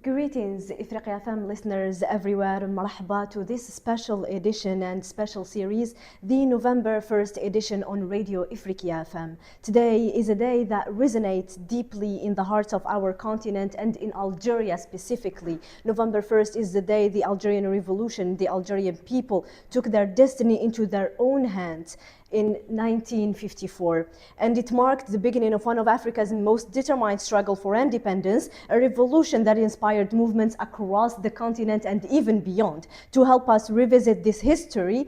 Greetings, Ifrikya FM listeners everywhere. Marhaba to this special edition and special series, the November 1st edition on Radio Ifrikya FM. Today is a day that resonates deeply in the hearts of our continent and in Algeria specifically. November 1st is the day the Algerian Revolution, the Algerian people took their destiny into their own hands in 1954, and it marked the beginning of one of Africa's most determined struggle for independence, a revolution that inspired movements across the continent and even beyond. To help us revisit this history,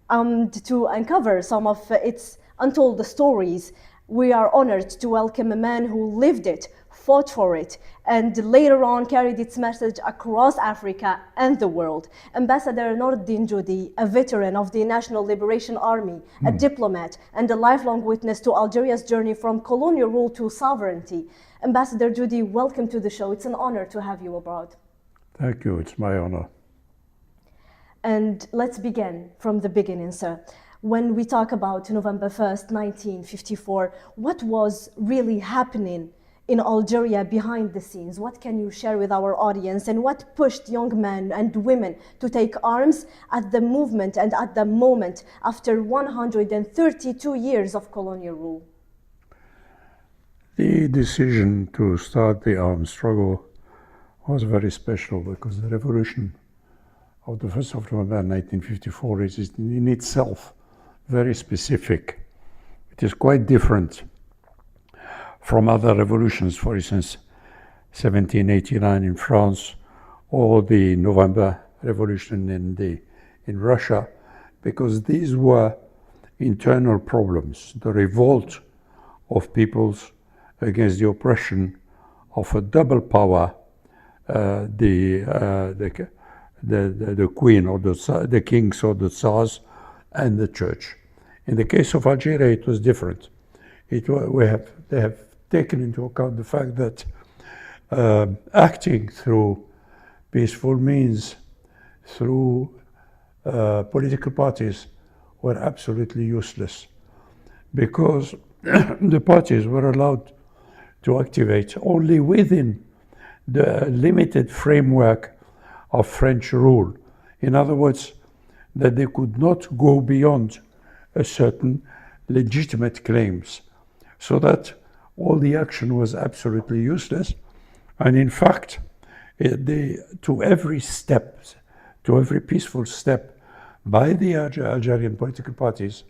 to uncover some of its untold stories, we are honored to welcome a man who lived it, fought for it, and later on carried its message across Africa and the world. Ambassador Noureddine Djoudi, a veteran of the National Liberation Army, a diplomat, and a lifelong witness to Algeria's journey from colonial rule to sovereignty. Ambassador Djoudi, welcome to the show. It's an honor to have you abroad. Thank you. It's my honor. And let's begin from the beginning, sir. When we talk about November 1st, 1954, what was really happening in Algeria behind the scenes? What can you share with our audience, and what pushed young men and women to take arms at the movement and at the moment after 132 years of colonial rule? The decision to start the armed struggle was very special because the revolution of the 1st of November 1954 is in itself very specific. It is quite different from other revolutions, for instance, 1789 in France, or the November Revolution in Russia, because these were internal problems, the revolt of peoples against the oppression of a double power, the queen or the kings or the tsars and the church. In the case of Algeria, it was different. They have taken into account the fact that acting through peaceful means, through political parties, were absolutely useless, because the parties were allowed to activate only within the limited framework of French rule. In other words, that they could not go beyond a certain legitimate claims, so that all the action was absolutely useless. And in fact, to every peaceful step by the Algerian political parties,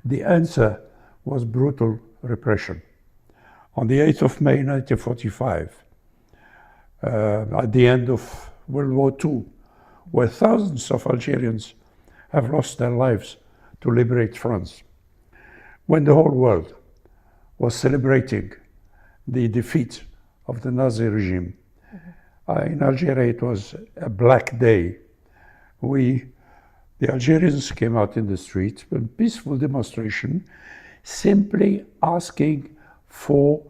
the answer was brutal repression. On the 8th of May 1945, at the end of World War II, where thousands of Algerians have lost their lives to liberate France, when the whole world was celebrating the defeat of the Nazi regime. In Algeria, it was a black day. The Algerians came out in the street, a peaceful demonstration, simply asking for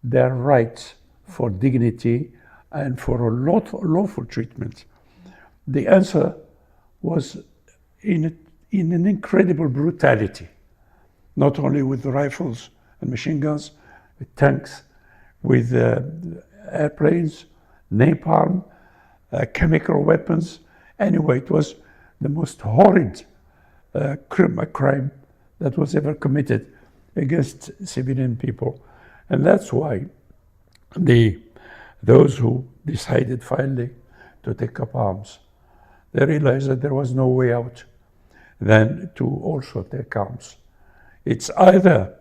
their rights, for dignity, and for a lawful treatment. The answer was in an incredible brutality, not only with rifles and machine guns, with tanks, with airplanes, napalm, chemical weapons. Anyway, it was the most horrid crime that was ever committed against civilian people. And that's why those who decided finally to take up arms, they realized that there was no way out than to also take arms. It's either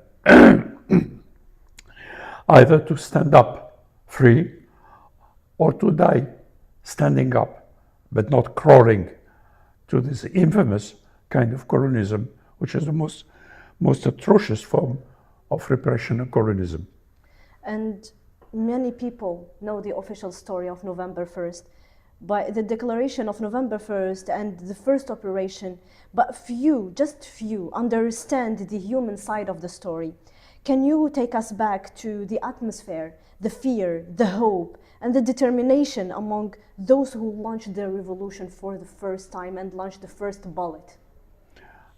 to stand up free, or to die standing up, but not crawling to this infamous kind of colonialism, which is the most atrocious form of repression and colonialism. And many people know the official story of November 1st, by the declaration of November 1st and the first operation, but few, just few, understand the human side of the story. Can you take us back to the atmosphere, the fear, the hope, and the determination among those who launched the revolution for the first time and launched the first bullet?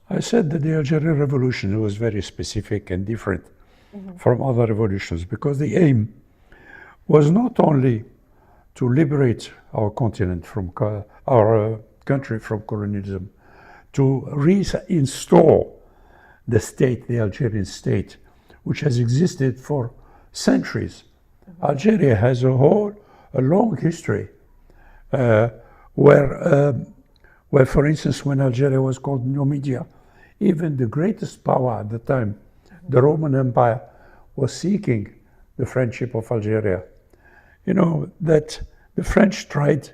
I said that the Algerian Revolution was very specific and different from other revolutions because the aim was not only to liberate our continent from our country from colonialism, to reinstall the state, the Algerian state, which has existed for centuries. Algeria has a long history where, for instance, when Algeria was called Numidia, even the greatest power at the time, the Roman Empire, was seeking the friendship of Algeria. You know, that the French tried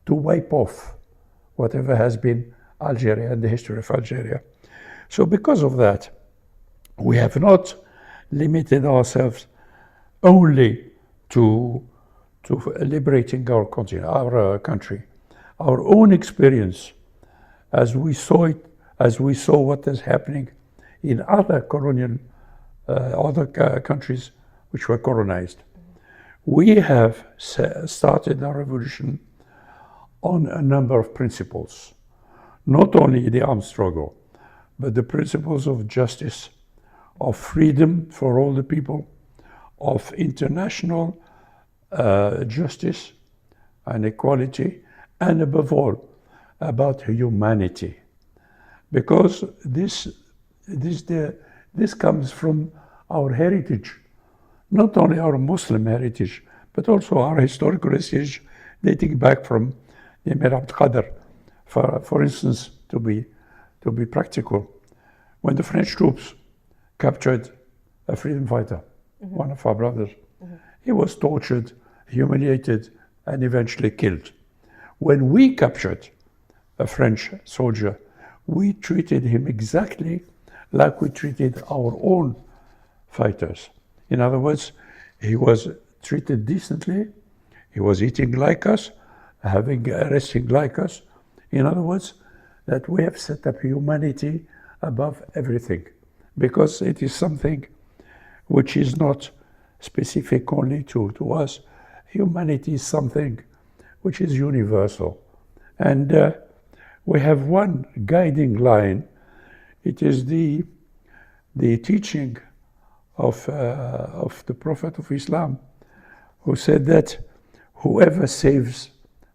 to wipe off whatever has been Algeria and the history of Algeria. So because of that, we have not limited ourselves only to liberating our continent, our country. Our own experience, as we saw it, as we saw what is happening in other colonial, other countries which were colonized. We have started our revolution on a number of principles, not only the armed struggle, but the principles of justice, of freedom for all the people, of international justice and equality, and above all, about humanity. Because this comes from our heritage, not only our Muslim heritage, but also our historical heritage dating back from the Emir Abd Qadr. For instance, to be practical, when the French troops captured a freedom fighter, one of our brothers, he was tortured, humiliated, and eventually killed. When we captured a French soldier, we treated him exactly like we treated our own fighters. In other words, he was treated decently, he was eating like us, resting like us. In other words, that we have set up humanity above everything, because it is something which is not specific only to us. Humanity is something which is universal. And we have one guiding line. It is the teaching of the Prophet of Islam, who said that whoever saves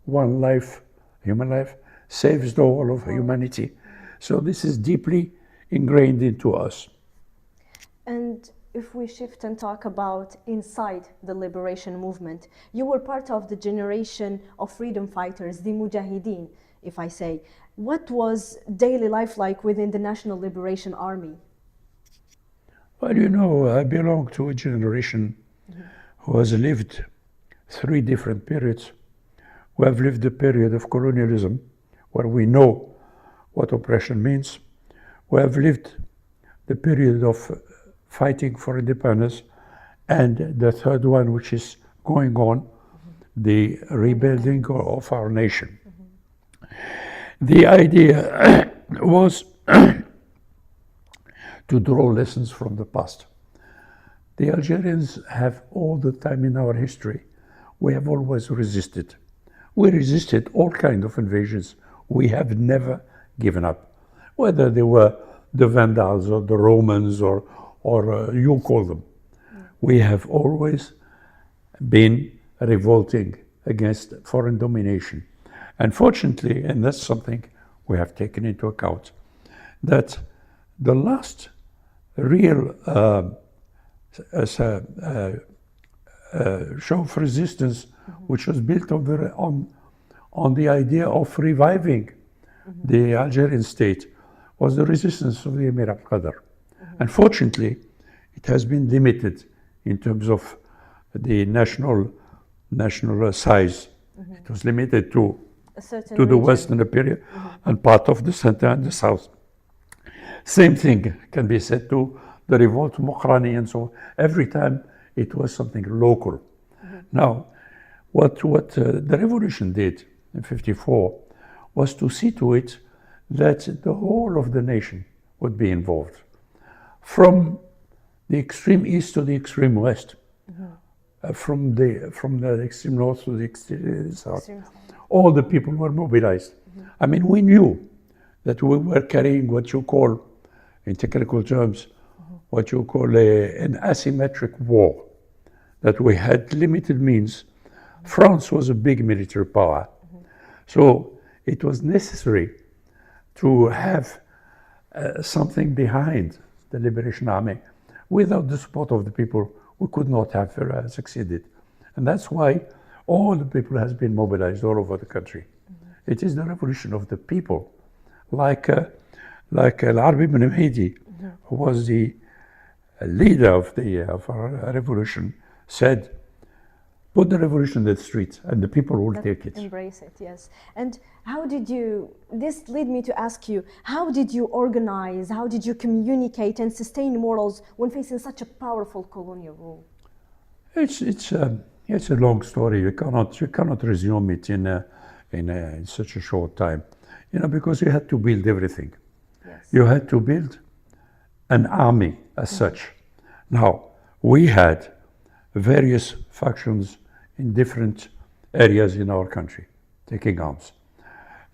one life, human life, saves the whole of humanity. So this is deeply ingrained into us. And if we shift and talk about inside the liberation movement, you were part of the generation of freedom fighters, the Mujahideen, if I say. What was daily life like within the National Liberation Army? Well, you know, I belong to a generation who has lived 3 different periods. We have lived the period of colonialism, where we know what oppression means. We have lived the period of fighting for independence, and the third one, which is going on, the rebuilding of our nation. The idea was to draw lessons from the past. The Algerians have all the time in our history, we have always resisted. We resisted all kinds of invasions. We have never given up, whether they were the Vandals or the Romans or you call them. We have always been revolting against foreign domination. Unfortunately, and that's something we have taken into account, that the last real show of resistance, which was built on the idea of reviving the Algerian state, was the resistance of the Emir Abd Qadr. Unfortunately, it has been limited in terms of the national size. It was limited to the western period and part of the center and the south. Same thing can be said to the revolt of Mokrani and so on. Every time it was something local. Now, what the revolution did in '54 was to see to it that the whole of the nation would be involved. From the extreme east to the extreme west, from the extreme north to the extreme south. Extreme south. All the people were mobilized. I mean, we knew that we were carrying what you call, in technical terms, what you call an asymmetric war, that we had limited means. France was a big military power. So it was necessary to have something behind the Liberation Army. Without the support of the people, we could not have succeeded. And that's why all the people has been mobilized all over the country. It is the revolution of the people. Like Al-Arabi ibn Mahdi, who was the leader of our revolution, said, put the revolution in the streets and the people will take it. Embrace it, yes. And how did you, this led me to ask you, how did you organize, how did you communicate and sustain morals when facing such a powerful colonial rule? It's a long story. You cannot resume it in such a short time, because you had to build everything. Yes. You had to build an army as such. Now, we had various factions in different areas in our country taking arms.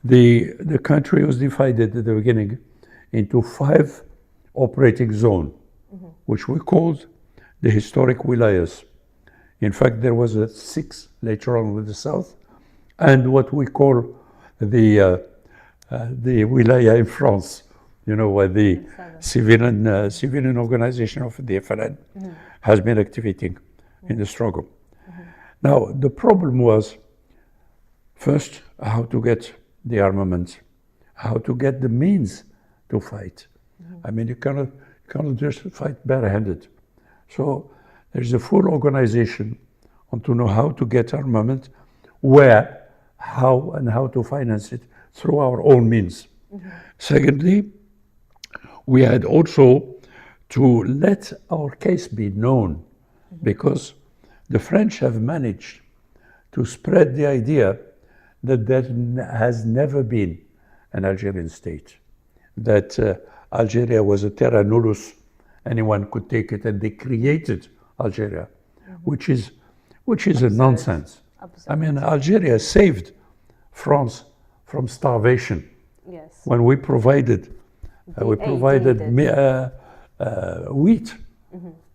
The country was divided at the beginning into 5 operating zones, which we called the historic wilayas. In fact, there was a 6 later on with the south, and what we call the wilaya in France, where the civilian organization of the FLN has been activating in the struggle. Now, the problem was, first, how to get the armament, how to get the means to fight. I mean, you cannot just fight barehanded. So there's a full organization on to know how to get armament, where, how, and how to finance it through our own means. Secondly, we had also to let our case be known, because the French have managed to spread the idea that there has never been an Algerian state, that Algeria was a terra nullius, anyone could take it, and they created Algeria, which is a nonsense. Absurd. I mean, Algeria saved France from starvation. Yes. When we provided wheat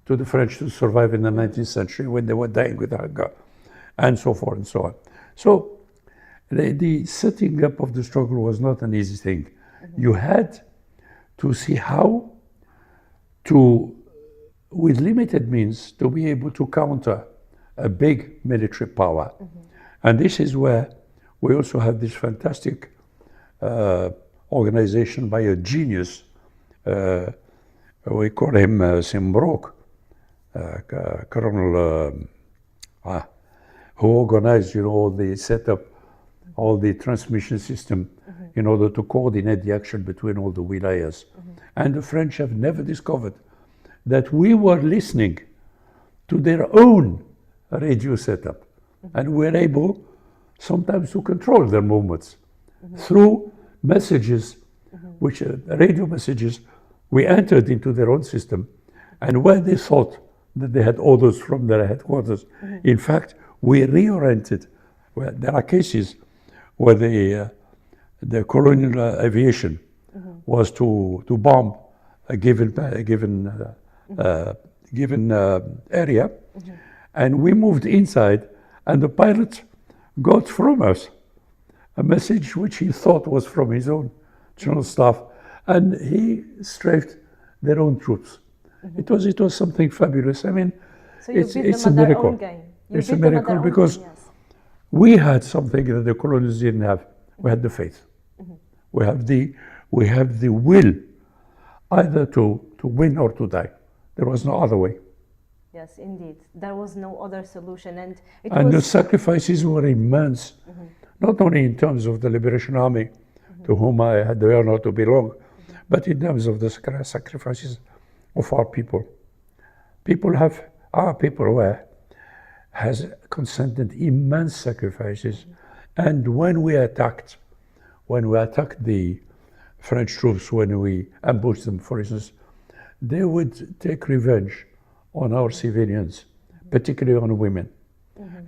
to the French to survive in the 19th century when they were dying with hunger, and so forth and so on. So the setting up of the struggle was not an easy thing. You had to see how to, with limited means, to be able to counter a big military power. And this is where we also have this fantastic organization by a genius. We call him Simbrok, Colonel, who organized, all the setup, all the transmission system in order to coordinate the action between all the wilayas. And the French have never discovered that we were listening to their own radio setup, and we were able sometimes to control their movements through messages, which radio messages, we entered into their own system, and where they thought that they had orders from their headquarters, in fact, we reoriented. Well, there are cases where the colonial aviation was to bomb a given area, and we moved inside, and the pilot got from us a message which he thought was from his own general staff, and he strafed their own troops. It was something fabulous. I mean, So you beat it's a them at their miracle. own game. You It's beat a them at miracle their own because game, yes. we had something that the colonials didn't have. We had the faith. We have the will, either to win or to die. There was no other way. Yes, indeed. There was no other solution, and it And the was sacrifices were immense, not only in terms of the Liberation Army, to whom I had the honor to belong, but in terms of the sacrifices of our people. Our people has consented immense sacrifices. And when we attacked the French troops, when we ambushed them, for instance, they would take revenge on our civilians, particularly on women.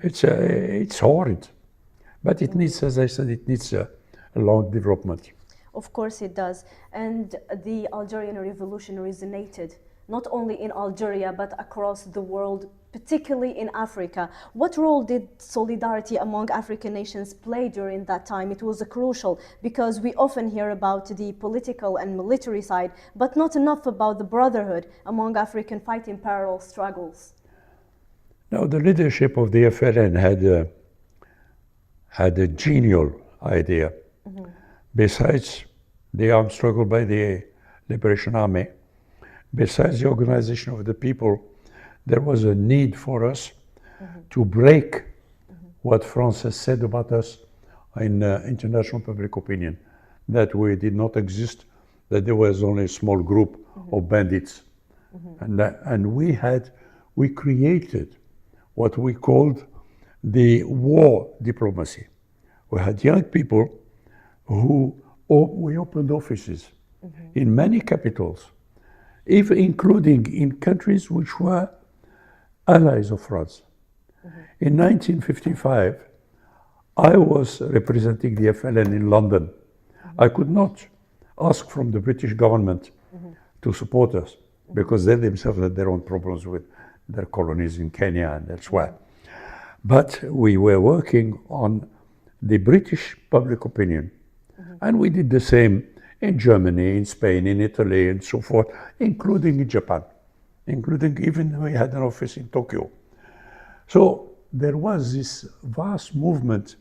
It's horrid, but it needs, as I said, it needs a long development. Of course it does. And the Algerian revolution resonated not only in Algeria but across the world, particularly in Africa. What role did solidarity among African nations play during that time? It was crucial because we often hear about the political and military side, but not enough about the brotherhood among African fighting parallel struggles. Now, the leadership of the FLN had a genial idea. Besides the armed struggle by the Liberation Army, besides the organization of the people, there was a need for us to break what France has said about us in international public opinion, that we did not exist, that there was only a small group of bandits. And we created what we called the war diplomacy. We had young people who we opened offices in many capitals, even including in countries which were allies of France. In 1955, I was representing the FLN in London. I could not ask from the British government to support us because they themselves had their own problems with their colonies in Kenya and elsewhere. But we were working on the British public opinion. And we did the same in Germany, in Spain, in Italy, and so forth, including in Japan, including even we had an office in Tokyo. So there was this vast movement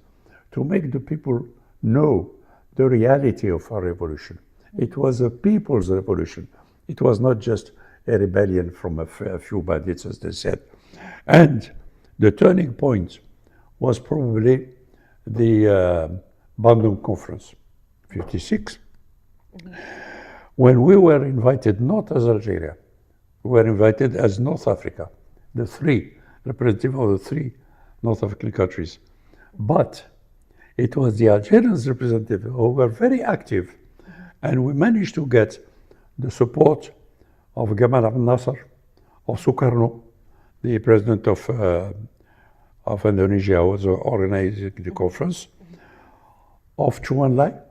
to make the people know the reality of our revolution. It was a people's revolution. It was not just a rebellion from a few bandits, as they said. And the turning point was probably the Bandung Conference, 56, when we were invited not as Algeria, we were invited as North Africa, the three, representative of the three North African countries. But it was the Algerians representative who were very active, and we managed to get the support of Gamal Abdel Nasser, of Sukarno, the president of Indonesia, who was organizing the conference, of Zhou Enlai,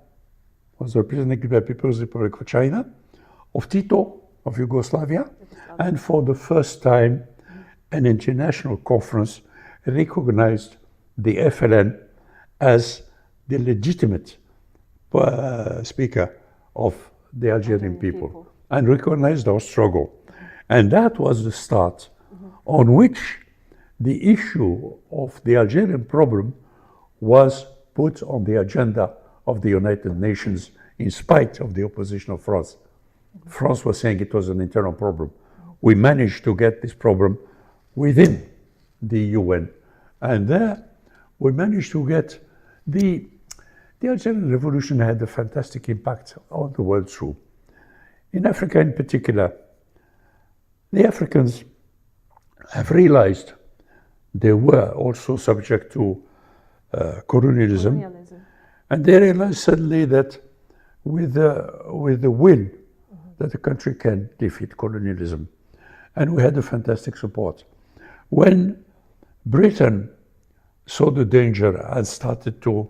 was represented by People's Republic of China, of Tito, of Yugoslavia, and for the first time, an international conference recognized the FLN as the legitimate speaker of the Algerian people and recognized our struggle. And that was the start on which the issue of the Algerian problem was put on the agenda of the United Nations in spite of the opposition of France. France was saying it was an internal problem. We managed to get this problem within the UN. And there we managed to get the Algerian Revolution had a fantastic impact on the world through. In Africa in particular, the Africans have realized they were also subject to colonialism. And they realized suddenly that with the will that the country can defeat colonialism. And we had a fantastic support. When Britain saw the danger and started to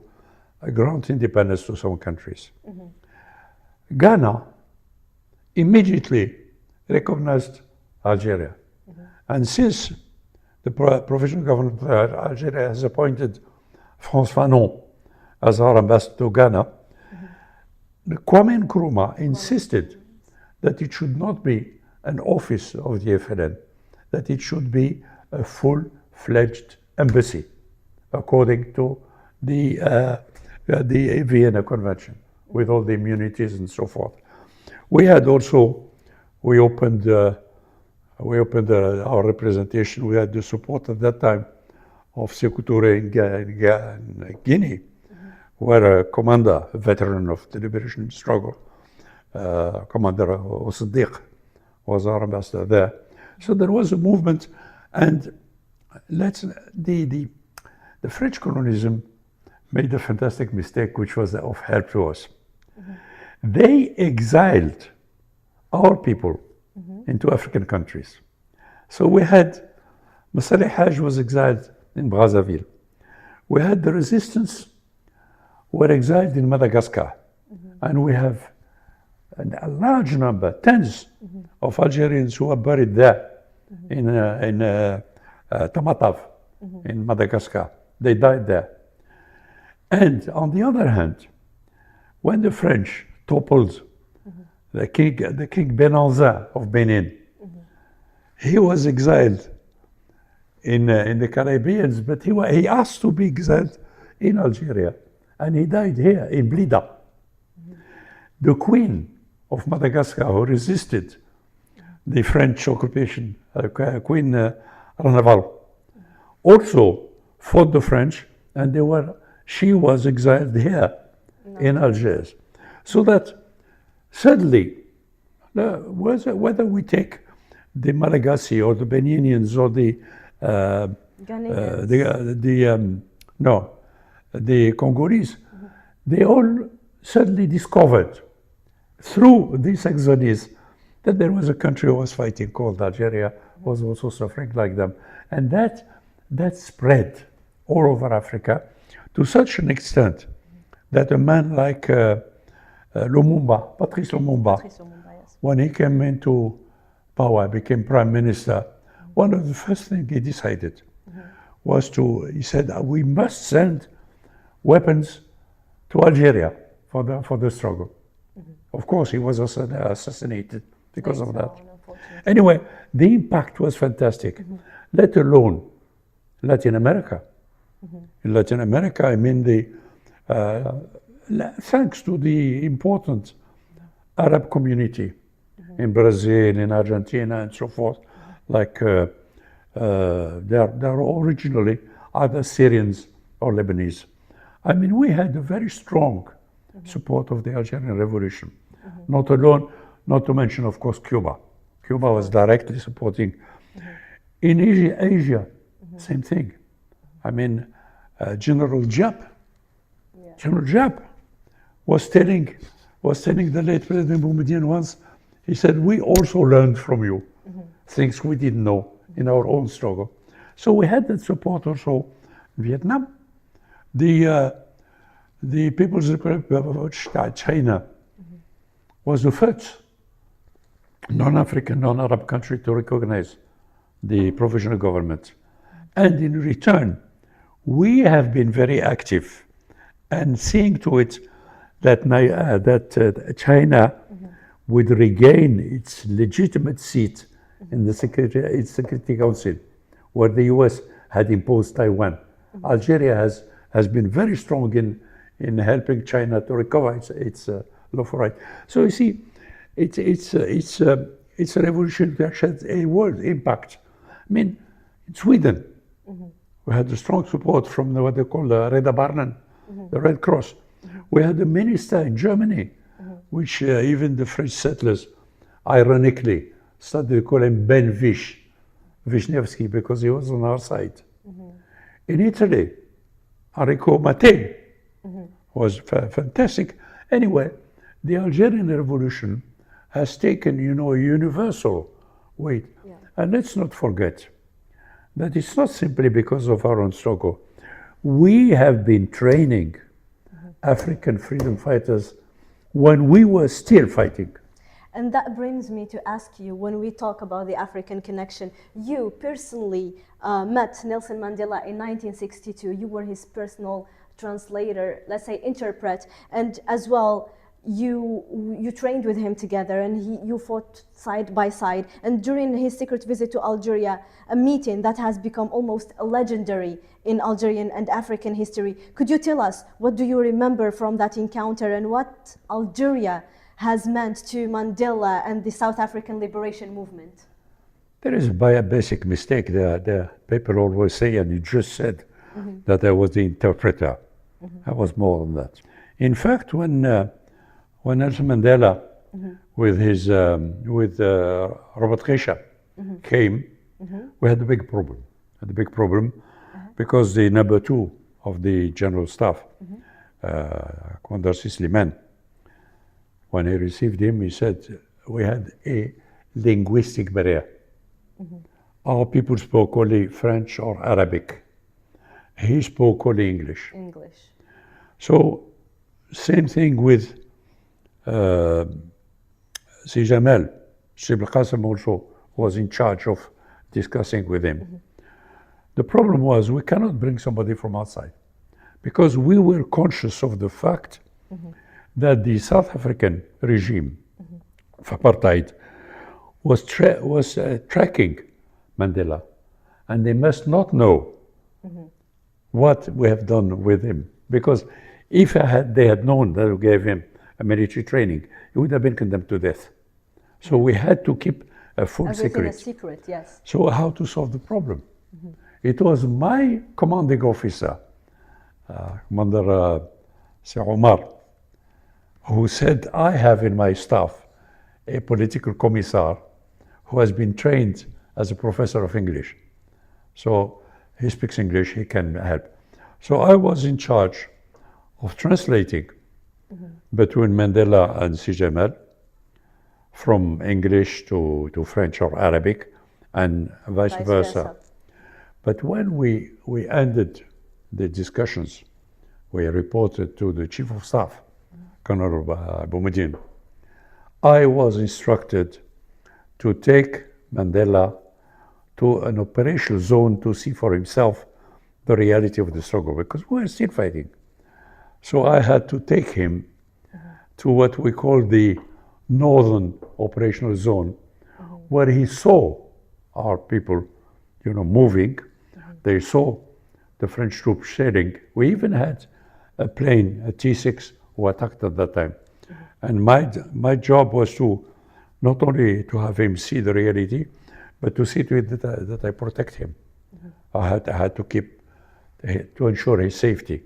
grant independence to some countries, Ghana immediately recognized Algeria. And since the provisional government of Algeria has appointed Frantz Fanon as our ambassador to Ghana, Kwame Nkrumah insisted that it should not be an office of the FLN, that it should be a full-fledged embassy, according to the Vienna Convention, with all the immunities and so forth. We opened our representation. We had the support at that time of Sékou Touré in Guinea, where a commander, a veteran of the liberation struggle, Commander Osdiq, was our ambassador there. So there was a movement, and the French colonialism made a fantastic mistake, which was of help to us. They exiled our people into African countries. So we had, Masalih Haj was exiled in Brazzaville. We had the resistance were exiled in Madagascar. And we have a large number, tens of Algerians who are buried there in Tamatave, in Madagascar. They died there. And on the other hand, when the French toppled the king Benanza of Benin, he was exiled in the Caribbean, but he asked to be exiled in Algeria, and he died here in Blida. The Queen of Madagascar, who resisted the French occupation, Queen Ranaval, also fought the French, and she was exiled here in Algiers. So that suddenly, whether we take the Malagasy or the Beninians or the Congolese, they all suddenly discovered through this exodus that there was a country who was fighting called Algeria, was also suffering like them. And that spread all over Africa to such an extent that a man like Lumumba, Patrice Lumumba, Yes. when he came into power, became prime minister, one of the first things he decided was he said, we must send weapons to Algeria for the struggle. Of course, he was assassinated because of that. Anyway, the impact was fantastic, let alone Latin America. In Latin America, I mean, thanks to the important Arab community in Brazil, in Argentina, and so forth, like they're originally either Syrians or Lebanese. I mean, we had a very strong support of the Algerian Revolution. Not alone, not to mention, of course, Cuba. Cuba was directly supporting. In Asia, same thing. I mean, General Giap was telling the late President Boumediene once, he said, we also learned from you things we didn't know in our own struggle. So we had that support also in Vietnam. The People's Republic of China was the first non-African, non-Arab country to recognize the provisional government. And in return, we have been very active and seeing to it that China would regain its legitimate seat in the Security Council, where the US had imposed Taiwan. Algeria has been very strong in helping China to recover its lawful right. So you see, it's a revolution that has a world impact. I mean, in Sweden, we had a strong support from what they call Rädda Barnen, the Red Cross. We had a minister in Germany, which even the French settlers, ironically, started to call him Ben Wisniewski, because he was on our side. In Italy, Enrico Mattei was fantastic. Anyway, the Algerian Revolution has taken, a universal weight. Yeah. And let's not forget that it's not simply because of our own struggle. We have been training African freedom fighters when we were still fighting. And that brings me to ask you, when we talk about the African connection, you personally met Nelson Mandela in 1962. You were his personal translator, let's say interpret, and as well, you trained with him together, and you fought side by side. And during his secret visit to Algeria, a meeting that has become almost legendary in Algerian and African history. Could you tell us, what do you remember from that encounter, and what Algeria has meant to Mandela and the South African liberation movement? There is a basic mistake there. The people always say, and you just said, that I was the interpreter. I was more than that. In fact, when Nelson Mandela with Robert Recha came, we had a big problem. Because the number 2 of the general staff, Commander Sisliman, when he received him, he said, we had a linguistic barrier. Our people spoke only French or Arabic. He spoke only English. English. So, same thing with Si Jamal. Shib al-Qasim also was in charge of discussing with him. The problem was we cannot bring somebody from outside because we were conscious of the fact that the South African regime of apartheid was tracking Mandela, and they must not know what we have done with him. Because if they had known that we gave him a military training, he would have been condemned to death. So we had to keep a full Everything secret. a secret, yes. So how to solve the problem? It was my commanding officer, Commander Sir Omar, who said, I have in my staff a political commissar who has been trained as a professor of English. So he speaks English, he can help. So I was in charge of translating between Mandela and Si Jamal from English to French or Arabic and vice versa. But when we ended the discussions, we reported to the Chief of Staff, Colonel Boumediene. I was instructed to take Mandela to an operational zone to see for himself the reality of the struggle, because we're still fighting. So I had to take him to what we call the Northern Operational Zone, where he saw our people, moving. They saw the French troops shelling. We even had a plane, a T-6, who attacked at that time. And my job was to not only to have him see the reality, but to see to it that I protect him. I had to ensure his safety.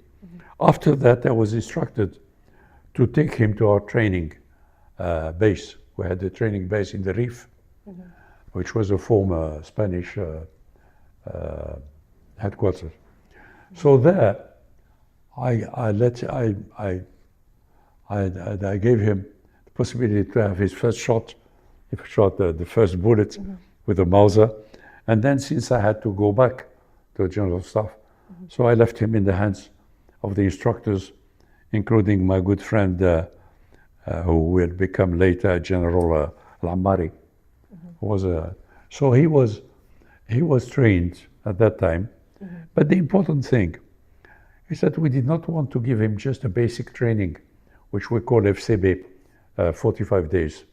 After that, I was instructed to take him to our training base. We had a training base in the Reef, which was a former Spanish headquarters. So there, I gave him the possibility to have his first shot. He shot the first bullet with a Mauser, and then since I had to go back to the General Staff, so I left him in the hands of the instructors, including my good friend who will become later General Al-Ammari. So he was trained at that time. But the important thing is that we did not want to give him just a basic training, which we call FCB, 45 days,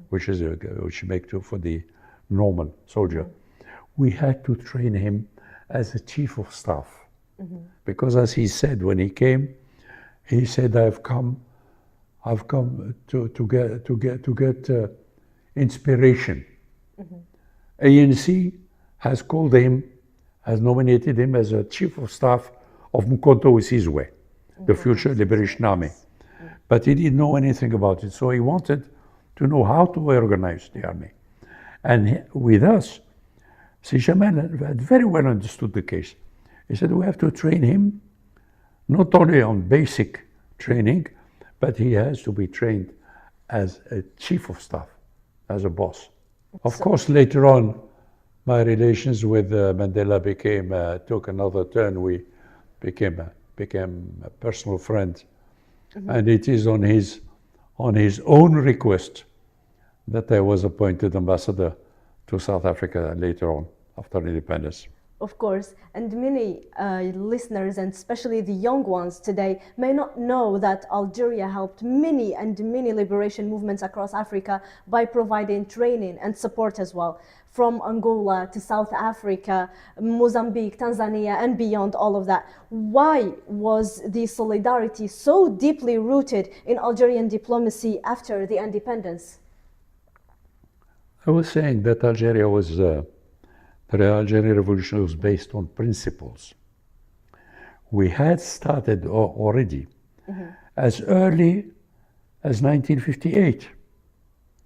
which you make for the normal soldier. We had to train him as a chief of staff, because as he said when he came, he said, "I've come to get inspiration." ANC has called him, has nominated him as a chief of staff of Mkonto Wesizwe, the future Liberation Army. But he didn't know anything about it, so he wanted to know how to organize the army. And with us, Si Jamal had very well understood the case. He said, we have to train him not only on basic training, but he has to be trained as a chief of staff, as a boss. Of course, later on, my relations with Mandela took another turn. We became a personal friend. And it is on his own request that I was appointed ambassador to South Africa later on, after independence. Of course, and many listeners, and especially the young ones today, may not know that Algeria helped many liberation movements across Africa by providing training and support as well, from Angola to South Africa, Mozambique, Tanzania, and beyond all of that. Why was the solidarity so deeply rooted in Algerian diplomacy after the independence? I was saying that the Algerian Revolution was based on principles. We had started already as early as 1958,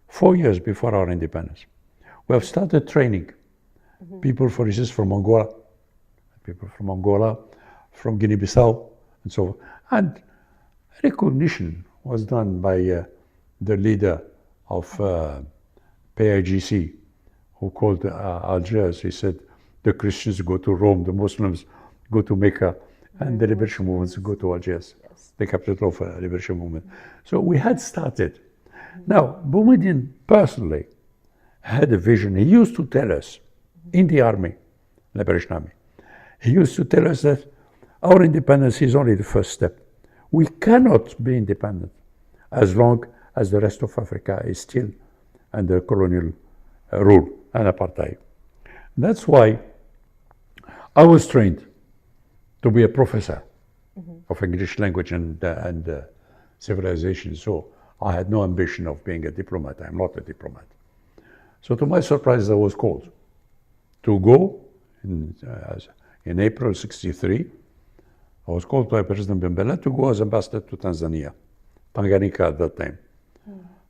4 years before our independence. We have started training people, for instance, from Angola, from Guinea-Bissau, and so on. And recognition was done by the leader of PIGC, who called Algiers. He said the Christians go to Rome, the Muslims go to Mecca, and the liberation movements go to Algiers, Yes. the capital of liberation movement. So we had started. Now, Boumediene personally had a vision. He used to tell us in the army, Liberation Army, he used to tell us that our independence is only the first step. We cannot be independent as long as the rest of Africa is still under colonial rule and apartheid. That's why I was trained to be a professor of English language and civilization. So I had no ambition of being a diplomat. I'm not a diplomat. So to my surprise, I was called to go in April '63. I was called by President Bembele to go as ambassador to Tanzania, Tanganyika at that time.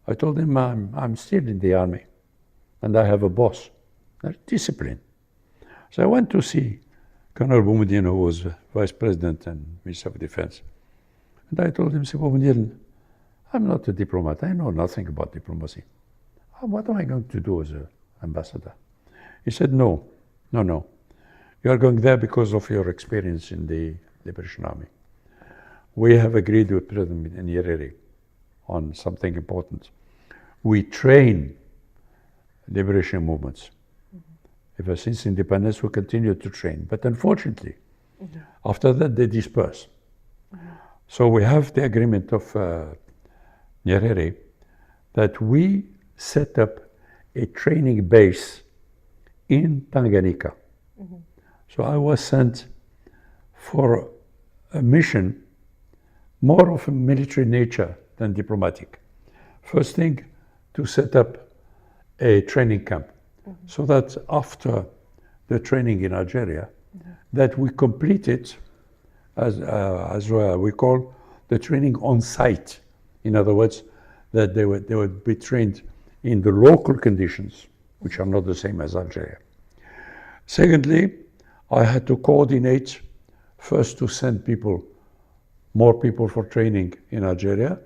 I told him I'm still in the army and I have a boss. There's discipline. So I went to see Colonel Boumediene, who was Vice President and Minister of Defense. And I told him, Boumediene, I'm not a diplomat. I know nothing about diplomacy. What am I going to do as an ambassador? He said, no. You are going there because of your experience in the Liberation Army. We have agreed with President Nyerere on something important. We train liberation movements. Ever since independence, we continue to train. But unfortunately, after that, they disperse. So we have the agreement of Nyerere that we set up a training base in Tanganyika. So I was sent for a mission more of a military nature than diplomatic. First thing, to set up a training camp, so that after the training in Algeria, that we complete it as we call the training on site. In other words, that they would be trained in the local conditions, which are not the same as Algeria. Secondly, I had to coordinate first to send more people for training in Algeria,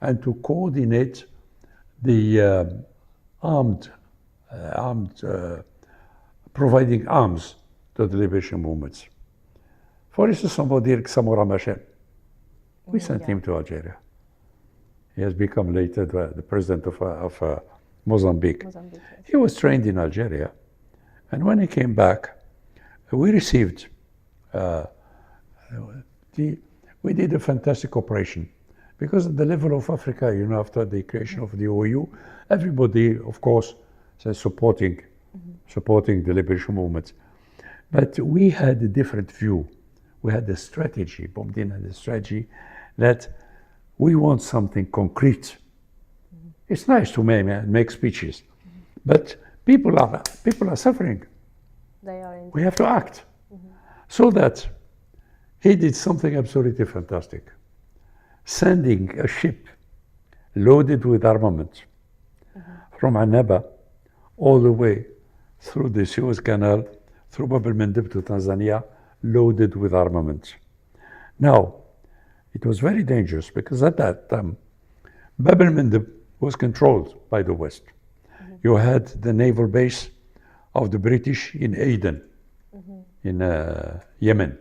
and to coordinate the providing arms to the liberation movements. For instance, somebody like Samora Machel, we sent him to Algeria. He has become later the president of Mozambique. Yes. He was trained in Algeria, and when he came back, we received, we did a fantastic operation. Because at the level of Africa, after the creation of the OAU, everybody, of course, is supporting the liberation movement. But we had a different view. We had a strategy, Boumediene had a strategy that we want something concrete. It's nice to make speeches, but people are suffering. They are in. We have to act. So that he did something absolutely fantastic. Sending a ship loaded with armament from Annaba all the way through the Suez Canal, through Bab el-Mandeb to Tanzania, loaded with armament. Now, it was very dangerous because at that time, Bab el-Mandeb was controlled by the West. You had the naval base of the British in Aden, in Yemen.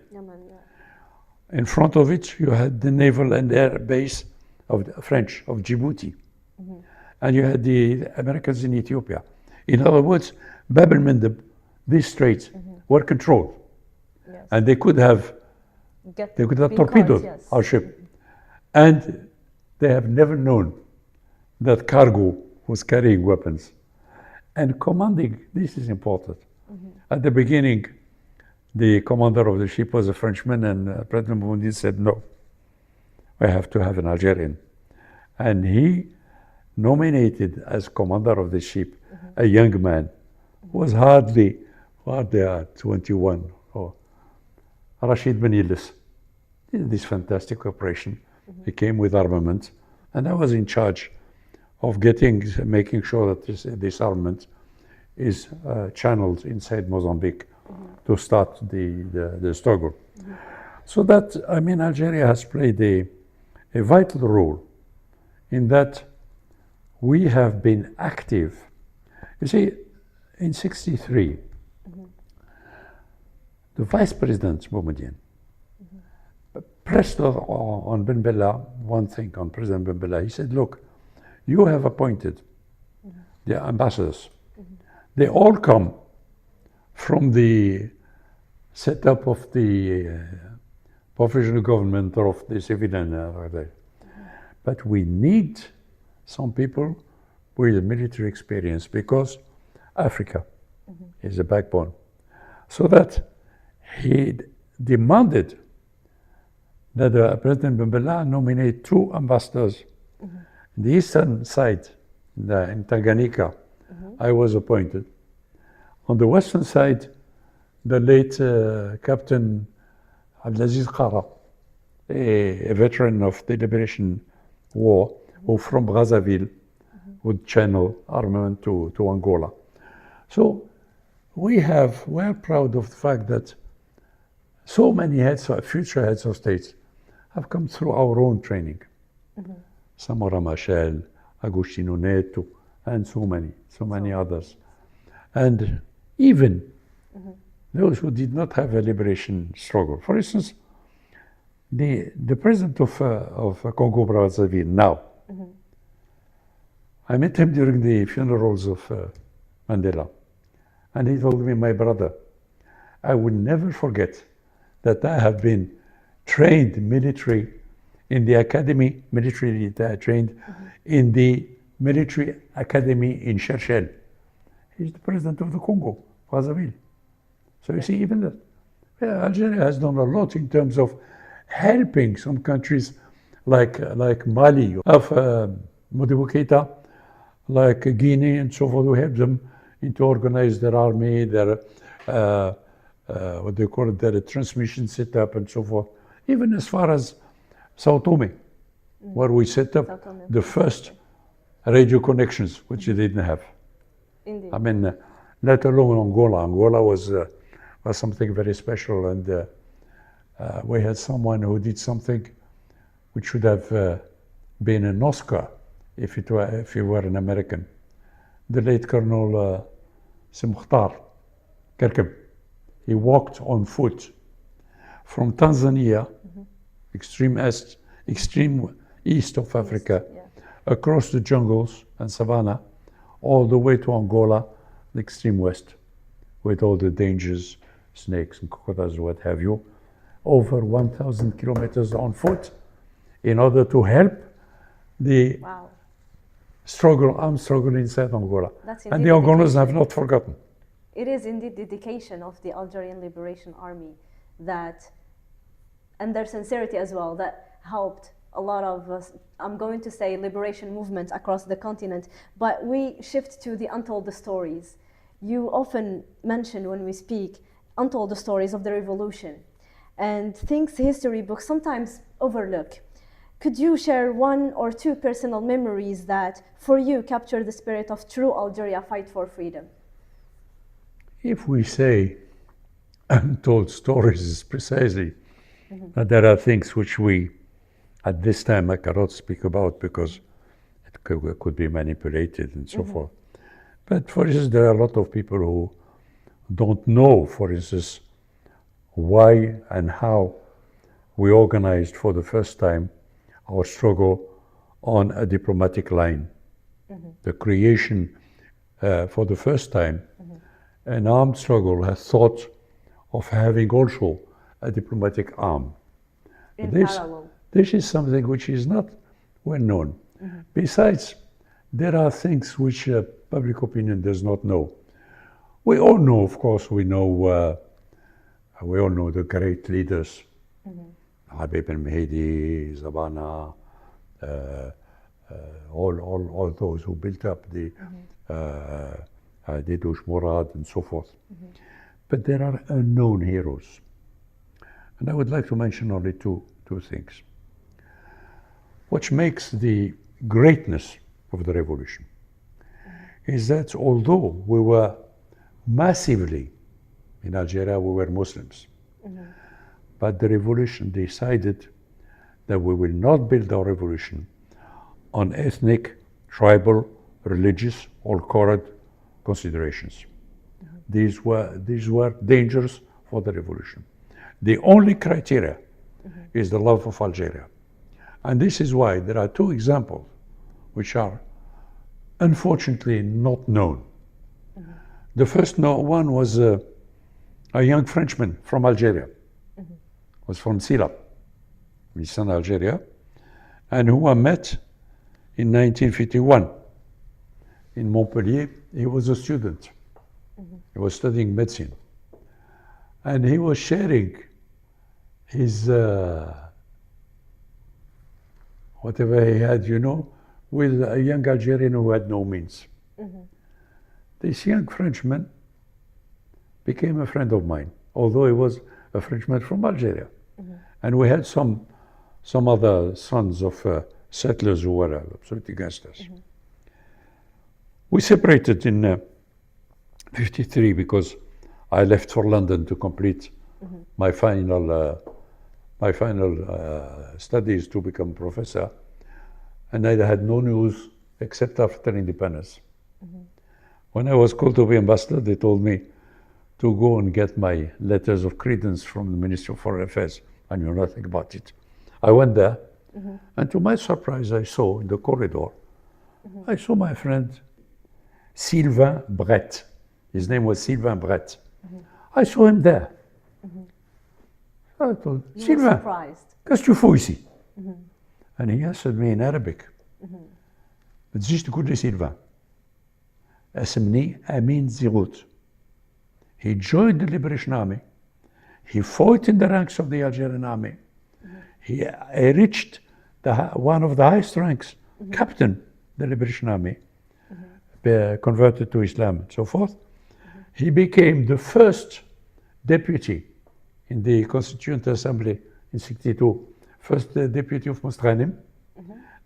In front of it, you had the naval and air base of the French, of Djibouti. And you had the Americans in Ethiopia. In other words, Bab el-Mandeb, these straits were controlled. Yes. And they could have torpedoed our ship. And they have never known that cargo was carrying weapons. And commanding, this is important. At the beginning, the commander of the ship was a Frenchman, and President Boumediene said, no, I have to have an Algerian. And he nominated as commander of the ship a young man who was hardly 21, or Rashid Ben Yilis. Did this fantastic operation. He came with armament, and I was in charge of making sure that this armament is channeled inside Mozambique to start the struggle. So that, Algeria has played a vital role in that we have been active You see, in 63, the Vice President, Boumediene, pressed on Ben Bella one thing, on President Ben Bella. He said, look, you have appointed the ambassadors. They all come from the setup of the provisional government or of the civilian. But we need some people with military experience because Africa is a backbone. So that he demanded that President Ben Bella nominate 2 ambassadors. In the eastern side, in Tanganyika, I was appointed. On the western side, the late Captain Abdelaziz Qara, a veteran of the Liberation War, who from Brazzaville would channel armament to Angola. So we're proud of the fact that so many future heads of states have come through our own training. Samora Machel, Agostino Neto, and so many others. And even those who did not have a liberation struggle. For instance, the president of Congo Brazzaville now, I met him during the funerals of Mandela, and he told me, my brother, I will never forget that I have been trained military in the academy, militarily trained in the military academy in Cherchell. He's the president of the Congo, Brazzaville. So you see, even that, Algeria has done a lot in terms of helping some countries like Mali, of Modibo Keita, like Guinea and so forth, who help them to organize their army, their what they call it, their transmission setup and so forth. Even as far as Sao Tome, where we set up the first radio connections, which they didn't have. Indeed. I mean, let alone Angola. Angola was something very special, and we had someone who did something which should have been an Oscar if he were an American. The late Colonel Mukhtar Kerkeb. He walked on foot from Tanzania, extreme east of Africa, across the jungles and savanna, all the way to Angola, the extreme west, with all the dangers, snakes and crocodiles, what have you, over 1,000 kilometers on foot, in order to help the armed struggle inside Angola. And the Angolans have not forgotten. It is indeed dedication of the Algerian Liberation Army and their sincerity as well, that helped a lot of us, I'm going to say, liberation movements across the continent. But we shift to the untold stories. You often mention when we speak untold stories of the revolution and things history books sometimes overlook. Could you share 1 or 2 personal memories that, for you, capture the spirit of true Algeria fight for freedom? If we say untold stories, is precisely that there are things which we, at this time, I cannot speak about because it could be manipulated and so forth. But for instance, there are a lot of people who don't know, for instance, why and how we organized for the first time our struggle on a diplomatic line. The creation, for the first time, an armed struggle has thought of having also a diplomatic arm. This is something which is not well known. Besides, there are things which public opinion does not know. We all know, of course, we all know the great leaders, Habib al-Mahdi, Zabana, all those who built up the Dedush Murad and so forth. But there are unknown heroes. And I would like to mention only two things. What makes the greatness of the revolution is that although we were massively, in Algeria we were Muslims, but the revolution decided that we will not build our revolution on ethnic, tribal, religious, or considerations. These were dangers for the revolution. The only criteria is the love of Algeria. And this is why there are two examples which are unfortunately not known. The first one was a young Frenchman from Algeria, was from Sila, he's from Algeria, and who I met in 1951 in Montpellier. He was a student. He was studying medicine. And he was sharing his, whatever he had, with a young Algerian who had no means. This young Frenchman became a friend of mine, although he was a Frenchman from Algeria. And we had some other sons of settlers who were absolutely against us. We separated in '53 because I left for London to complete my final studies to become professor, and I had no news except after independence. When I was called to be ambassador, they told me to go and get my letters of credence from the Ministry of Foreign Affairs. I knew nothing about it. I went there, and to my surprise, I saw in the corridor, I saw my friend Sylvain Brett. His name was Sylvain Brett. I saw him there. I told Sylvain, qu'est-ce que tu fais ici? And he answered me in Arabic. ما تجيش تقول لي سيلفان. اسمني أمين زيغوت. He joined the Liberation Army. He fought in the ranks of the Algerian army. He reached one of the highest ranks, captain the Liberation Army, converted to Islam and so forth. He became the first deputy in the Constituent Assembly in '62, first deputy of Mostranim.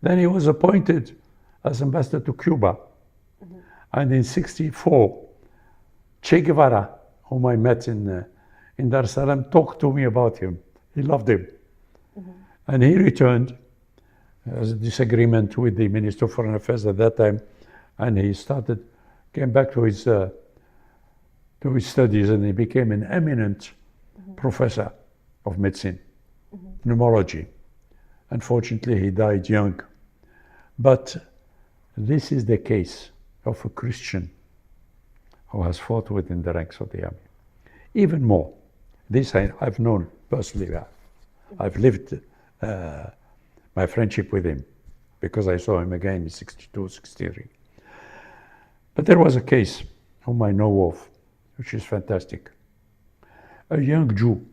Then he was appointed as ambassador to Cuba. And in '64, Che Guevara, whom I met in Dar es Salaam, talked to me about him. He loved him. And he returned as a disagreement with the Minister of Foreign Affairs at that time, and he came back to his studies, and he became an eminent professor of medicine, pneumology. Unfortunately, he died young. But this is the case of a Christian who has fought within the ranks of the army. Even more, this I've known personally. I've lived my friendship with him because I saw him again in '62, '63. But there was a case whom I know of, which is fantastic. A young Jew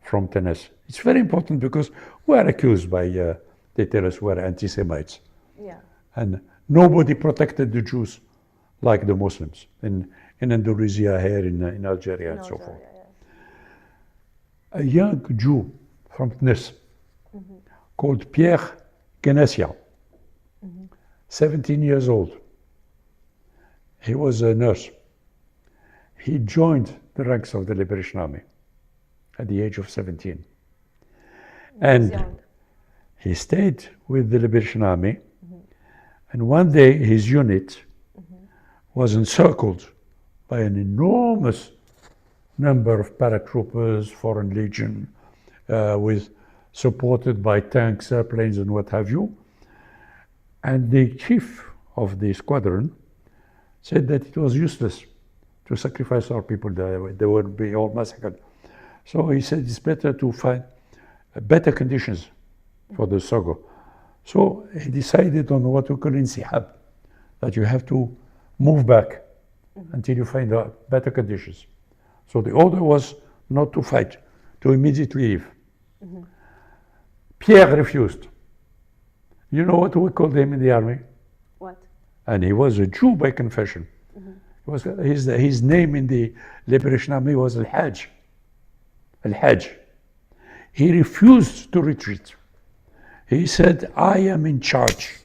from Tennessee. It's very important because we are accused by, they tell us we're anti-Semites. Yeah. And nobody protected the Jews like the Muslims in Andalusia, here in Algeria, and so forth. A young Jew from Tennessee called Pierre Genesia, 17 years old. He was a nurse. He joined the ranks of the Liberation Army at the age of 17. And he stayed with the Liberation Army. And one day his unit was encircled by an enormous number of paratroopers, Foreign Legion, supported by tanks, airplanes, and what have you. And the chief of the squadron said that it was useless to sacrifice our people. They would be all massacred. So he said it's better to find better conditions for the struggle. So he decided on what we call insihab, that you have to move back until you find better conditions. So the order was not to fight, to immediately leave. Pierre refused. You know what we called him in the army? What? And he was a Jew by confession. His name in the Liberation Army was Al-Hajj. Al-Hajj. He refused to retreat. He said, I am in charge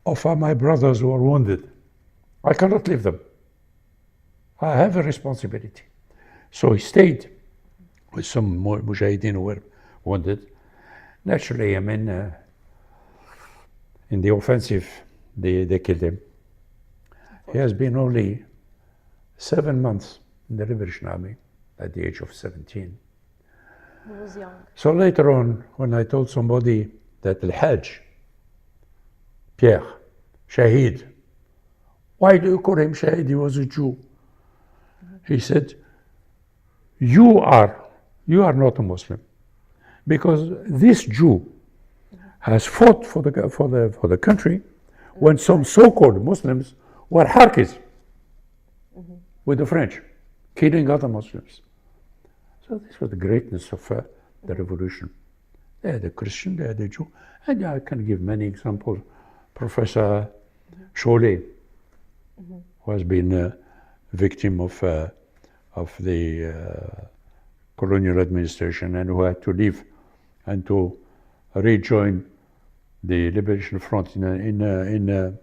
of my brothers who are wounded. I cannot leave them. I have a responsibility. So he stayed with some more mujahideen who were wounded. Naturally, I mean, in the offensive, they killed him. He has been only 7 months in the Liberation Army at the age of 17. He was young. So later on, when I told somebody that Al-Hajj, Pierre, Shahid, why do you call him Shahid? He was a Jew. He said, you are not a Muslim, because this Jew has fought for the country when some so-called Muslims were harkis with the French, killing other Muslims. So this was the greatness of the revolution. They had a Christian, they had a Jew, and I can give many examples. Professor Cholet, who has been a victim of the colonial administration and who had to leave and to rejoin the Liberation Front in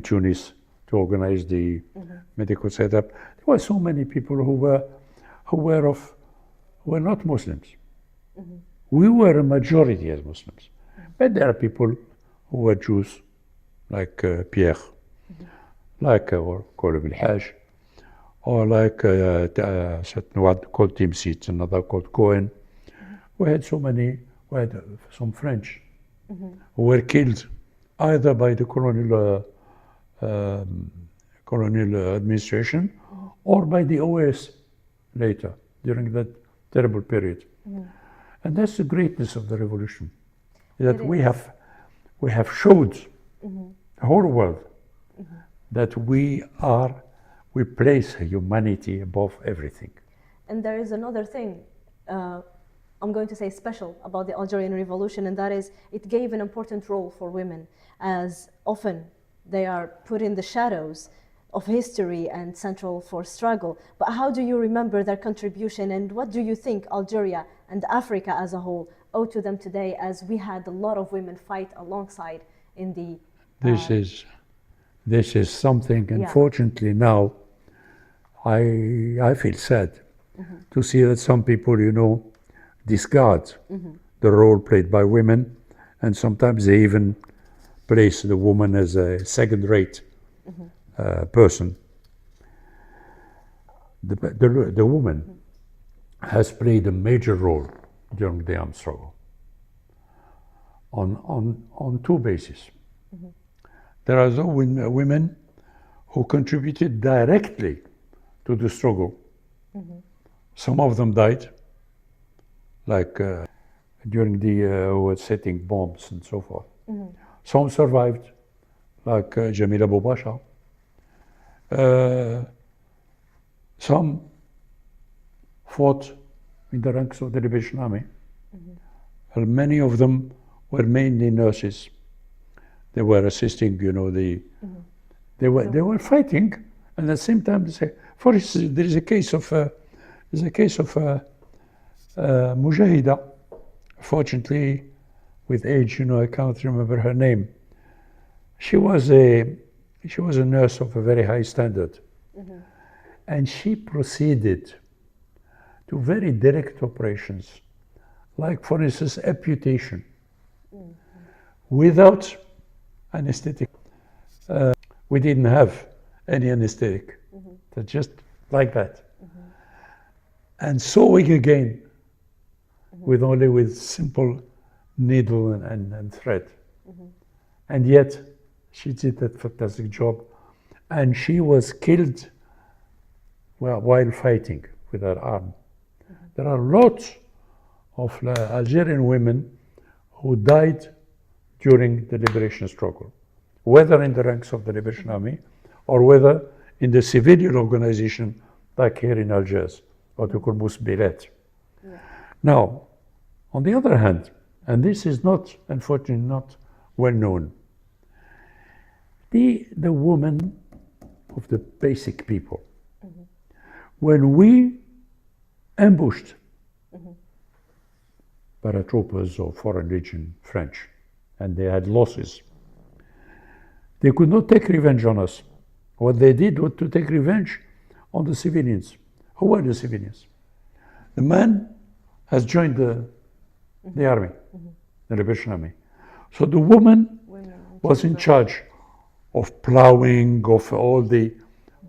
Tunis to organize the medical setup. There were so many people who were not Muslims. We were a majority as Muslims, but there are people who were Jews, like Pierre, like or called Al-Hajj, or like one called Timsit, another called Cohen. We had some French who were killed either by the colonial administration or by the OS later, during that terrible period. And that's the greatness of the revolution, that we have showed the whole world that we place humanity above everything. And there is another thing, I'm going to say special about the Algerian Revolution, and that is it gave an important role for women, as often they are put in the shadows of history and central for struggle. But how do you remember their contribution, and what do you think Algeria and Africa as a whole owe to them today, as we had a lot of women fight alongside in the... This is something, unfortunately now, I feel sad to see that some people, discard the role played by women, and sometimes they even place the woman as a second-rate person. The woman has played a major role during the armed struggle on two bases. There are those women who contributed directly to the struggle. Some of them died, like during the setting bombs and so forth. Some survived, like Jamila Boubasha. Some fought in the ranks of the Liberation Army. And many of them were mainly nurses. They were assisting, they were fighting, and at the same time, they say, for instance, there is a case of Mujahida. Fortunately, with age, I can't remember her name. She was a nurse of a very high standard, and she proceeded to very direct operations, like, for instance, amputation, without anesthetic. We didn't have any anesthetic, just like that. And sewing again, with simple needle and thread. And yet, she did that fantastic job, and she was killed while fighting with her arm. There are lots of Algerian women who died during the liberation struggle, whether in the ranks of the Liberation Army or whether in the civilian organization like here in Algiers, what we call Mousbilet. Now, on the other hand, and this is not, unfortunately, not well known, the woman of the basic people, when we ambushed paratroopers or Foreign Legion French, and they had losses, they could not take revenge on us. What they did was to take revenge on the civilians. Who were the civilians? The man has joined the army, the Liberation Army. So the woman was in charge of plowing, of all the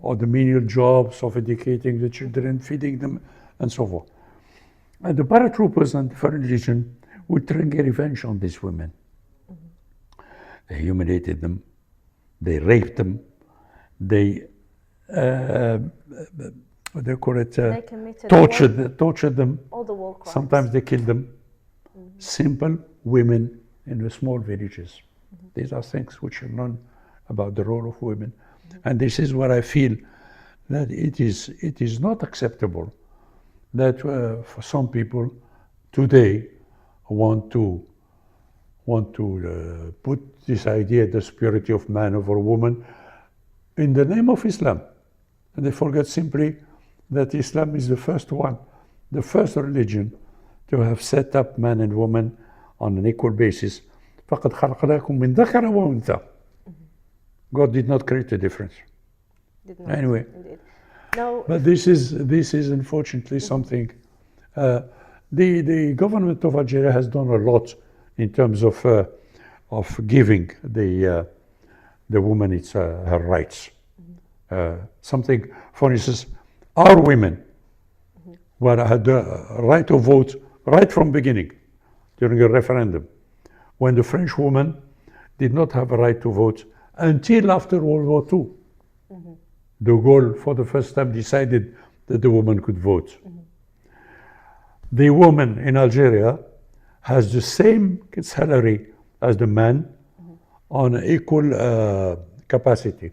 menial jobs, of educating the children, feeding them, and so forth. And the paratroopers and the foreign legion would try and get revenge on these women. They humiliated them, they raped them, they what do you call it? They committed Tortured them. all the war crimes. Sometimes they killed them. Simple women in the small villages. These are things which are known about the role of women. And this is what I feel, that it is not acceptable that for some people today want to put this idea, the superiority of man over woman, in the name of Islam. And they forget simply that Islam is the first one, the first religion to have set up man and woman on an equal basis. فَقَدْ خَلَقْنَاكُم مِّن ذَكَرٍ وَأُنثَى. God did not create a difference. Did not, Anyway, indeed. Now, but this is unfortunately something. The government of Algeria has done a lot in terms of giving the woman her rights. Something, for instance, our women had the right to vote right from beginning during a referendum, when the French woman did not have a right to vote until after World War II. De Gaulle, for the first time, decided that the woman could vote. The woman in Algeria has the same salary as the man on equal capacity.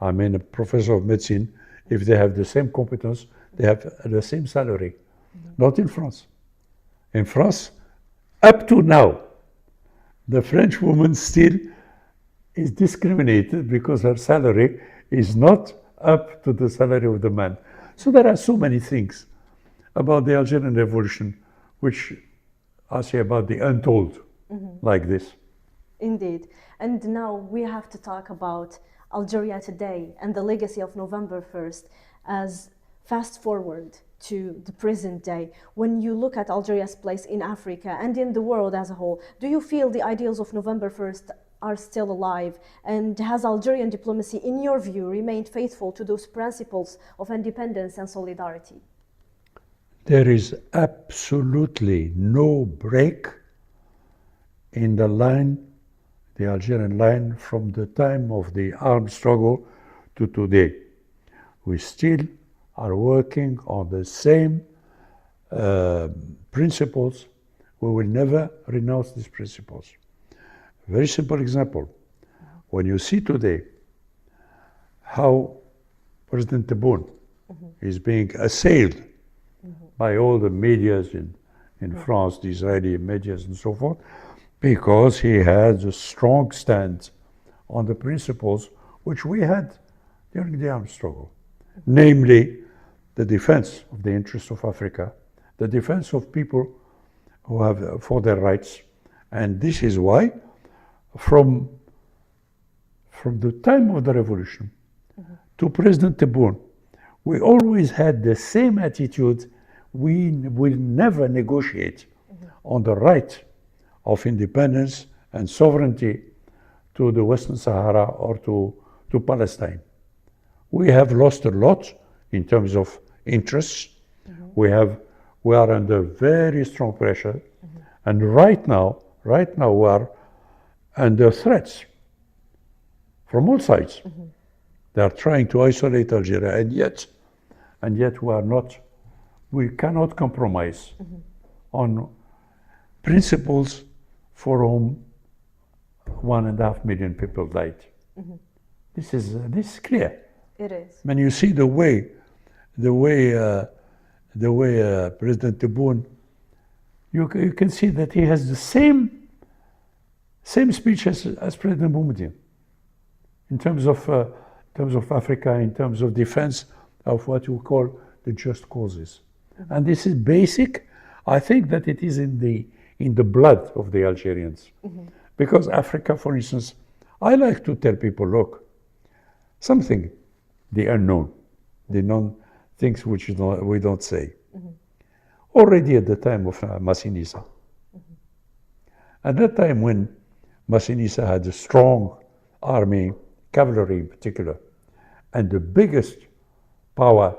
I mean, a professor of medicine, if they have the same competence, they have the same salary. Not in France. In France, up to now, the French woman still is discriminated because her salary is not up to the salary of the man. So there are so many things about the Algerian Revolution which I say about the untold, like this. indeed. And now we have to talk about Algeria today and the legacy of November 1st as fast forward to the present day. When you look at Algeria's place in Africa and in the world as a whole, do you feel the ideals of November 1st are still alive? And has Algerian diplomacy, in your view, remained faithful to those principles of independence and solidarity? There is absolutely no break in the line, the Algerian line, from the time of the armed struggle to today. We still are working on the same principles. We will never renounce these principles. Very simple example. When you see today how President Tebboune is being assailed by all the medias in France, the Israeli medias and so forth, because he has a strong stand on the principles which we had during the armed struggle, namely the defense of the interests of Africa, the defense of people who have for their rights. And this is why from the time of the revolution to President Tebboune, we always had the same attitude. We will never negotiate on the right of independence and sovereignty to the Western Sahara or to Palestine. We have lost a lot in terms of interests. We are under very strong pressure, and right now we are under threats from all sides. They are trying to isolate Algeria, and yet we cannot compromise on principles for whom 1.5 million people died. This is clear. It is. When you see the way President Tebboune, you can see that he has the same speech as President Boumediene in terms of Africa, in terms of defense of what you call the just causes. And this is basic. I think that it is in the blood of the Algerians. Because Africa, for instance, I like to tell people, look, something, the unknown, the known things which we don't say. Already at the time of Massinissa, at that time when Massinissa had a strong army cavalry in particular. And the biggest power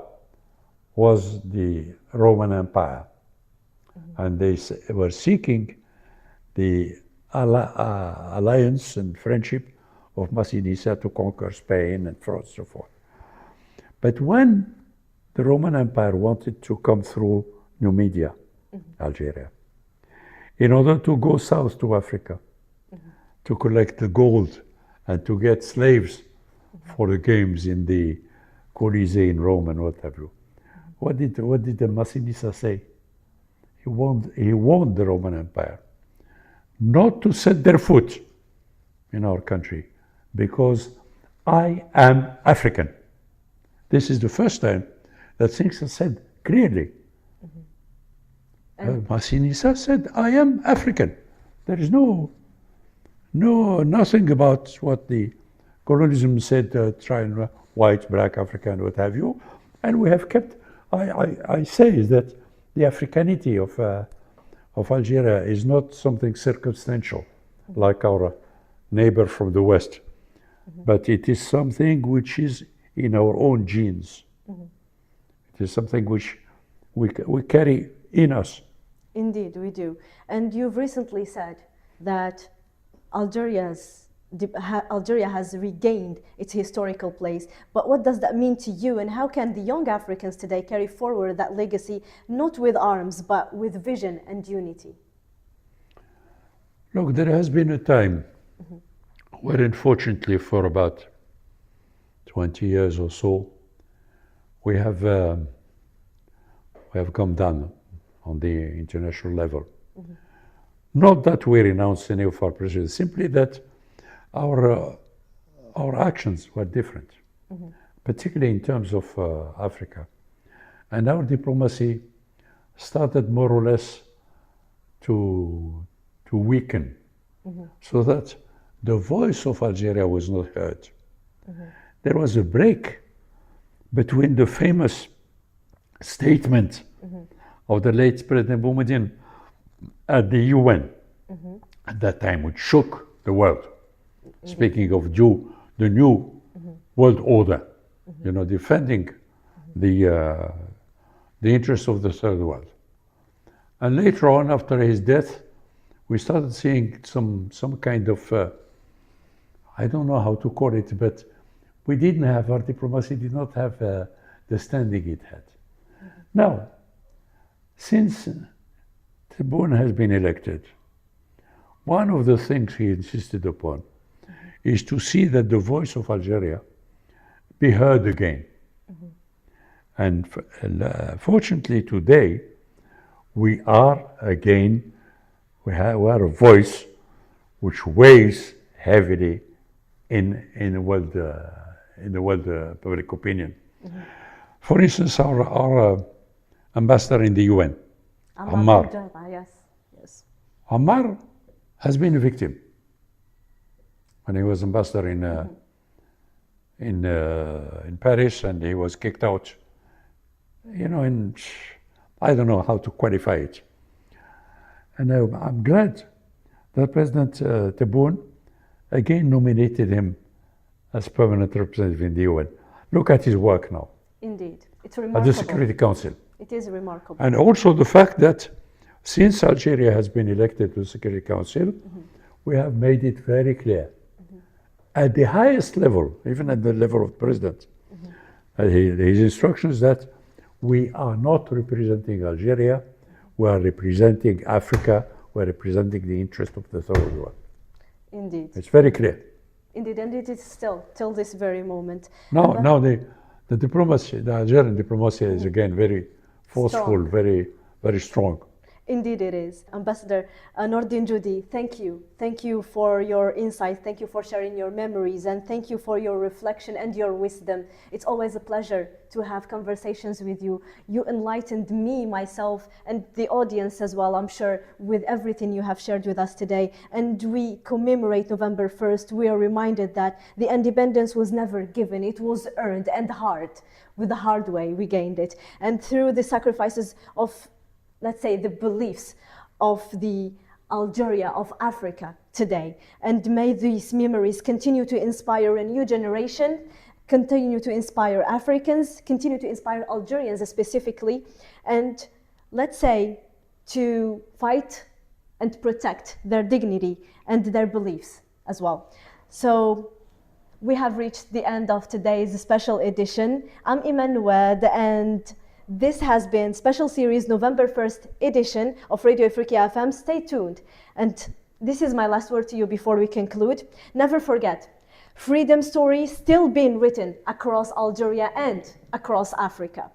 was the Roman Empire. And they were seeking the alliance and friendship of Massinissa to conquer Spain and so forth. But when the Roman Empire wanted to come through Numidia, Algeria, in order to go south to Africa, to collect the gold and to get slaves for the games in the Colisee in Rome and what have you. What did the Massinissa say? He warned the Roman Empire not to set their foot in our country because I am African. This is the first time that things are said clearly. Massinissa said, I am African. There is nothing about what the colonialism said, try and white, black, African, what have you. And we have kept, I say that the Africanity of Algeria is not something circumstantial like our neighbor from the West, but it is something which is in our own genes. It is something which we carry in us. Indeed, we do. And you've recently said that Algeria has regained its historical place. But what does that mean to you, and how can the young Africans today carry forward that legacy, not with arms, but with vision and unity? Look, there has been a time where, unfortunately, for about 20 years or so, we have come down on the international level. Not that we renounced any of our presidents, simply that our actions were different, particularly in terms of Africa. And our diplomacy started more or less to weaken, so that the voice of Algeria was not heard. There was a break between the famous statement of the late President Boumediene at the UN at that time, which shook the world. Speaking of the new world order, defending the interests of the third world. And later on, after his death, we started seeing some kind of, I don't know how to call it, but our diplomacy did not have the standing it had. Now, since Tebboune has been elected, one of the things he insisted upon is to see that the voice of Algeria be heard again. And fortunately today, we are again, we are a voice which weighs heavily in the world public opinion. For instance, our ambassador in the UN, Ammar. Yes. Ammar has been a victim. When he was ambassador in Paris, and he was kicked out, I don't know how to qualify it. And I'm glad that President Tebboune again nominated him as permanent representative in the UN. Look at his work now. Indeed, it's At remarkable. the Security Council. It is remarkable. And also the fact that since Algeria has been elected to the Security Council, we have made it very clear at the highest level, even at the level of president, his instructions that we are not representing Algeria, we are representing Africa, we are representing the interest of the third world. Indeed. It's very clear. Indeed, and it is still, till this very moment. Now the diplomacy, the Algerian diplomacy is again very forceful, Strong. very, very strong. Indeed it is. Ambassador Noureddine Djoudi, thank you. Thank you for your insights. Thank you for sharing your memories, and thank you for your reflection and your wisdom. It's always a pleasure to have conversations with you. You enlightened me, myself, and the audience as well, I'm sure, with everything you have shared with us today. And we commemorate November 1st. We are reminded that the independence was never given. It was earned and hard. With the hard way, we gained it. And through the sacrifices of, let's say, the beliefs of the Algeria of Africa today. And may these memories continue to inspire a new generation, continue to inspire Africans, continue to inspire Algerians specifically, and let's say to fight and protect their dignity and their beliefs as well. So we have reached the end of today's special edition. I'm Iman Noued, and this has been special series November 1st edition of Radio Ifrikya FM. Stay tuned. And this is my last word to you before we conclude. Never forget, freedom story still being written across Algeria and across Africa.